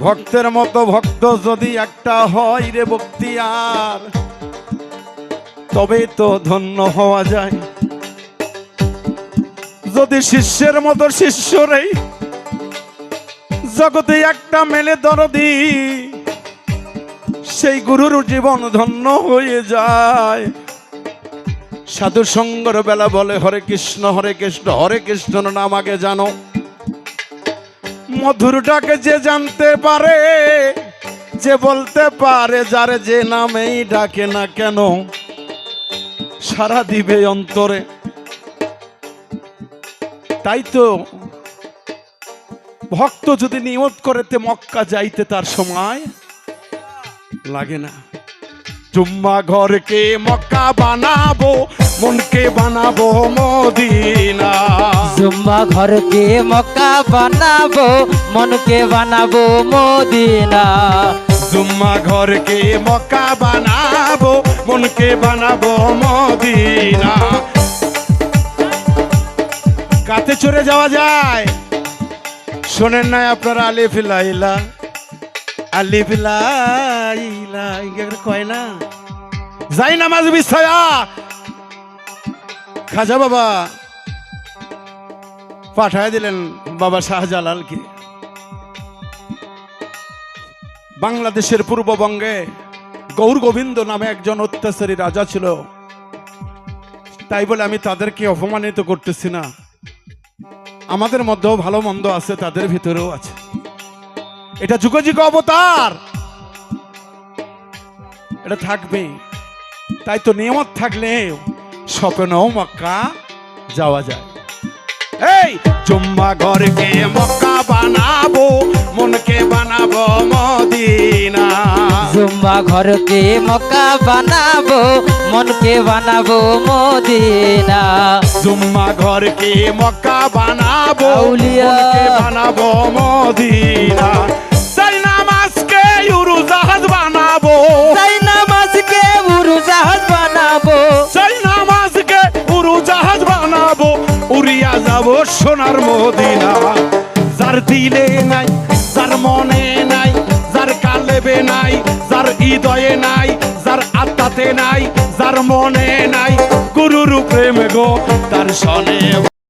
ভক্তের মতো ভক্ত যদি একটা হয় রে বক্তিয়ার, তবে তো ধন্য হওয়া যায়। যদি শিষ্যের মতো শিষ্যরে জগতে একটা মেলে দরদি, সেই গুরুর জীবন ধন্য হয়ে যায়। সাধু সঙ্গর বেলা বলে হরে কৃষ্ণ হরে কৃষ্ণ, হরে কৃষ্ণ নাম আগে জানো। মধুরটাকে যে জানতে পারে, যে বলতে পারে, যারে যে নামেই ডাকে না কেন সারা দিবে অন্তরে। তাই তো ভক্ত যদি নিয়ত করেতে মক্কা যাইতে তার সময় লাগে না। জুম্মা ঘরকে মক্কা বানাবো, মনকে বানাবো মদিনা। জুম্মা ঘরকে মক্কা বানাবো, মনকে বানাবো মদিনা। জুম্মা ঘরকে মক্কা বানাবো, মনকে বানাবো মদিনা। কাতে চড়ে যাওয়া যায়, শোনেন নাই আপনারা? আলিফ লাইলা আলিফ লাইলা কয় না? যাই নামাজ বিছায়া খাজা বাবা পাঠায় দিলেন বাবা শাহজালালকে। বাংলাদেশের পূর্ববঙ্গে গৌর গোবিন্দ নামে একজন অত্যাচারী রাজা ছিল। তাই বলে আমি তাদেরকে অপমানিত করতেছি না, আমাদের মধ্যেও ভালো মন্দ আছে, তাদের ভিতরেও আছে। এটা যুগে যুগে অবতার, এটা থাকবে। তাই তো নিয়মত থাকলে স্বপ্নেও মক্কা যাওয়া যায়। এই জুম্মা ঘরকে মক্কা বানাবো, মনকে বানাবো মদিনা। জুম্মা ঘরকে মক্কা বানাবো, মনকে বানাবো মদিনা। জুম্মা ঘরকে মক্কা বানাবো, আউলিয়া। মনকে বানাবো মদিনা। চাই নামাজকে উড়োজাহাজ বানাবো, চাই নামাজকে উড়োজাহাজ বানাবো। চাই নামাজকে উড়োজাহাজ বানাবো, উড়িয়া যাবো সোনার মদিনা। যার দিলে নাই, যার মনে নাই, যার কালেবে নাই, যার হৃদয়ে নাই, যার আত্মাতে নাই, যার মনে নাই গুরুর প্রেম গো, তার সনে